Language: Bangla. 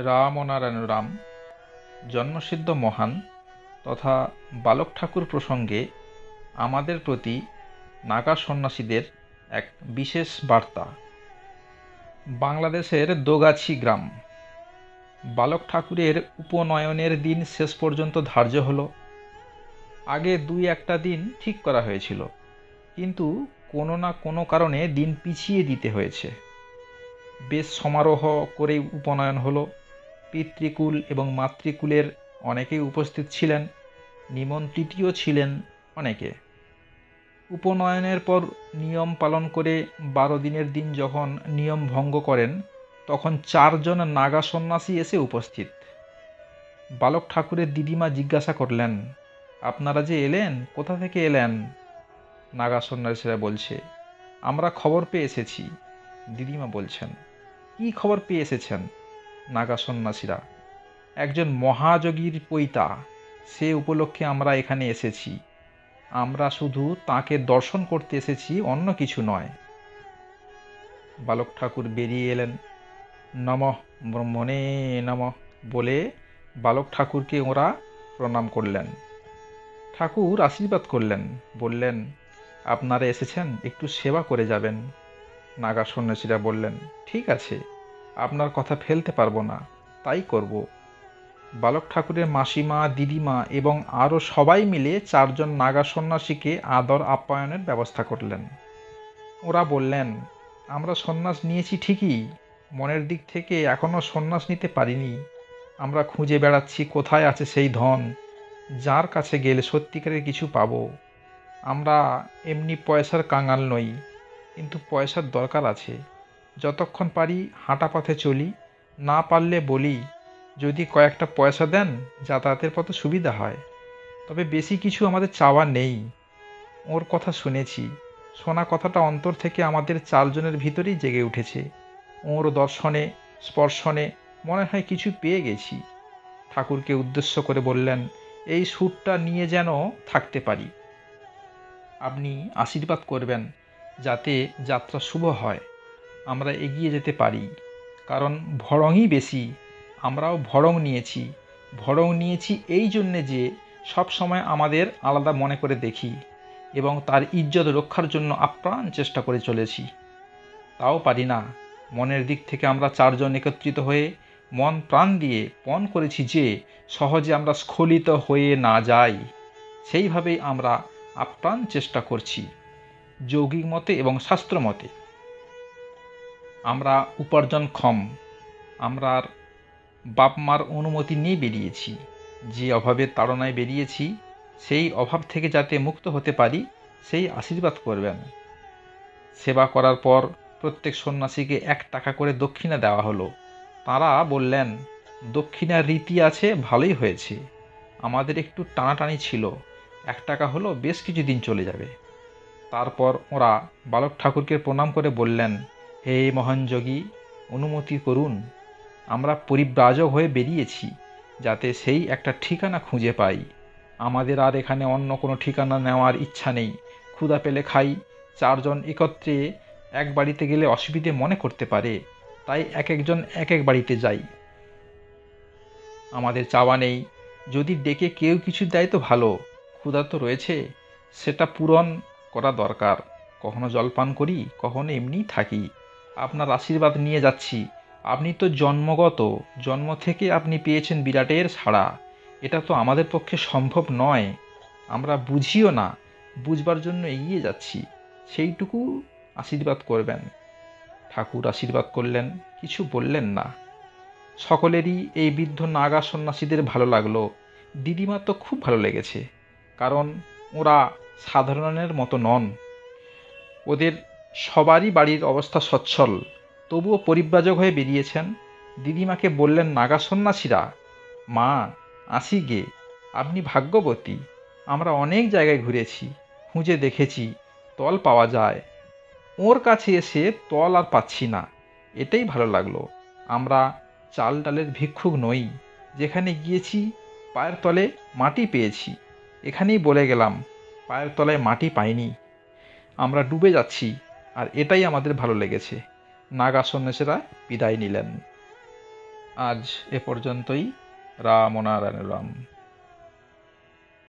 রাম ও নারায়ণ রাম জন্মসিদ্ধ মহান তথা বালক ঠাকুর প্রসঙ্গে আমাদের প্রতি নাগা সন্ন্যাসীদের এক বিশেষ বার্তা। বাংলাদেশের দোগাছি গ্রাম। বালক ঠাকুরের উপনয়নের দিন শেষ পর্যন্ত ধার্য হলো। আগে দুই একটা দিন ঠিক করা হয়েছিল, কিন্তু কোনো না কোনো কারণে দিন পিছিয়ে দিতে হয়েছে। বেশ সমারোহ করেই উপনয়ন হলো। পিতৃকুল এবং মাতৃকুলের অনেকেই উপস্থিত ছিলেন, নিমন্ত্রিতও ছিলেন অনেকে। উপনয়নের পর নিয়ম পালন করে 12 দিনের দিন যখন নিয়ম ভঙ্গ করেন, তখন 4 জন নাগা সন্ন্যাসী এসে উপস্থিত। বালক ঠাকুরের দিদিমা জিজ্ঞাসা করলেন, আপনারা যে এলেন, কোথা থেকে এলেন? নাগা সন্ন্যাসীরা বলছে, আমরা খবর পেয়ে এসেছি। দিদিমা বলছেন, কি খবর পেয়ে এসেছেন? নাগা সন্ন্যাসীরা, একজন মহাযোগীর পৈতা, সে উপলক্ষে আমরা এখানে এসেছি। আমরা শুধু তাকে দর্শন করতে এসেছি, অন্য কিছু নয়। বালক ঠাকুর বেরিয়ে এলেন। নমঃ ব্রহ্মণে নমঃ বলে বালক ঠাকুরকে ওরা প্রণাম করলেন। ঠাকুর আশীর্বাদ করলেন, বললেন, আপনারা এসেছেন, একটু সেবা করে যাবেন। নাগা সন্ন্যাসীরা বললেন, ঠিক আছে, আপনার কথা ফেলতে পারবো না, তাই করব। বালক ঠাকুরের মাসিমা, দিদিমা এবং আরও সবাই মিলে 4 জন নাগা সন্ন্যাসীকে আদর আপ্যায়নের ব্যবস্থা করলেন। ওরা বললেন, আমরা সন্ন্যাস নিয়েছি ঠিকই, মনের দিক থেকে এখনও সন্ন্যাস নিতে পারিনি। আমরা খুঁজে বেড়াচ্ছি কোথায় আছে সেই ধন, যার কাছে গেলে সত্যিকারের কিছু পাবো। আমরা এমনি পয়সার কাঙাল নই, কিন্তু পয়সার দরকার আছে। যতক্ষণ পারি হাঁটা পথে চলি, না পারলে বলি, যদি কয়েকটা পয়সা দেন যাতায়াতের পথে সুবিধা হয়। তবে বেশি কিছু আমাদের চাওয়া নেই। ওর কথা শুনেছি, শোনা কথাটা অন্তর থেকে আমাদের 4 জনের ভিতরেই জেগে উঠেছে। ওর দর্শনে, স্পর্শনে মনে হয় কিছু পেয়ে গেছি। ঠাকুরকে উদ্দেশ্য করে বললেন, এই সুরটা নিয়ে যেন থাকতে পারি। আপনি আশীর্বাদ করবেন যাতে যাত্রা শুভ হয়, আমরা এগিয়ে যেতে পারি। কারণ ভড়ংই বেশি। আমরাও ভড়ং নিয়েছি। ভড়ং নিয়েছি এই জন্যে যে সব সময় আমাদের আলাদা মনে করে দেখি এবং তার ইজ্জত রক্ষার জন্য আপ্রাণ চেষ্টা করে চলেছি। তাও পারি না। মনের দিক থেকে আমরা 4 জন একত্রিত হয়ে মন প্রাণ দিয়ে পণ করেছি যে সহজে আমরা স্খলিত হয়ে না যাই। সেইভাবেই আমরা আপ্রাণ চেষ্টা করছি। যৌগিক মতে এবং শাস্ত্র মতে আমরা উপার্জনক্ষম। আমরা বাপ মার অনুমতি নিয়ে বেরিয়েছি। যে অভাবের তাড়নায় বেরিয়েছি, সেই অভাব থেকে যাতে মুক্ত হতে পারি, সেই আশীর্বাদ করবেন। সেবা করার পর প্রত্যেক সন্ন্যাসীকে 1 টাকা করে দক্ষিণা দেওয়া হলো। তাঁরা বললেন, দক্ষিণার রীতি আছে, ভালোই হয়েছে। আমাদের একটু টানাটানি ছিল, 1 টাকা হলো বেশ কিছুদিন চলে যাবে। তারপর ওরা বালক ঠাকুরকে প্রণাম করে বললেন, হে মহান যোগী, অনুমতি করুন। আমরা পরিব্রাজক হয়ে বেরিয়েছি, যাতে সেই একটা ঠিকানা খুঁজে পাই। আমাদের আর এখানে অন্য কোনো ঠিকানা নেওয়ার ইচ্ছা নেই। ক্ষুধা পেলে খাই। 4 জন একত্রে এক বাড়িতে গেলে অসুবিধে মনে করতে পারে, তাই এক একজন এক এক বাড়িতে যাই। আমাদের চাওয়া নেই। যদি ডেকে কেউ কিছু দেয় তো ভালো, ক্ষুধা তো রয়েছে, সেটা পূরণ করা দরকার। কখনো জলপান করি, কখনো এমনিই থাকি। আপনার আশীর্বাদ নিয়ে যাচ্ছি। আপনি তো জন্মগত, জন্ম থেকে আপনি পেয়েছেন বিরাটের ছাড়া। এটা তো আমাদের পক্ষে সম্ভব নয়। আমরা বুঝিও না, বুঝবার জন্য এগিয়ে যাচ্ছি। সেইটুকু আশীর্বাদ করবেন। ঠাকুর আশীর্বাদ করলেন, কিছু বললেন না। সকলেরই এই বৃদ্ধ নাগা সন্ন্যাসীদের ভালো লাগলো। দিদিমার তো খুব ভালো লেগেছে, কারণ ওরা সাধারণের মতো নন। ওদের সবারই বাড়ির অবস্থা সচ্ছল, তবুও পরিব্রাজক হয়ে বেরিয়েছেন। দিদিমাকে বললেন নাগা সন্ন্যাসীরা, মা, আসি গে, আপনি ভাগ্যবতী। আমরা অনেক জায়গায় ঘুরেছি, খুঁজে দেখেছি, তল পাওয়া যায়। ওর কাছে এসে তল আর পাচ্ছি না, এটাই ভালো লাগলো। আমরা চাল ডালের ভিক্ষুক নই। যেখানে গিয়েছি পায়ের তলে মাটি পেয়েছি। এখানেই বলে গেলাম, পায়ের তলায় মাটি পাইনি। আমরা ডুবে যাচ্ছি, আর এটাই আমাদের ভালো লেগেছে। নাগা সন্ন্যাসীরা বিদায় নিলেন। আজ এ পর্যন্তই। রাম নারায়ণ রাম।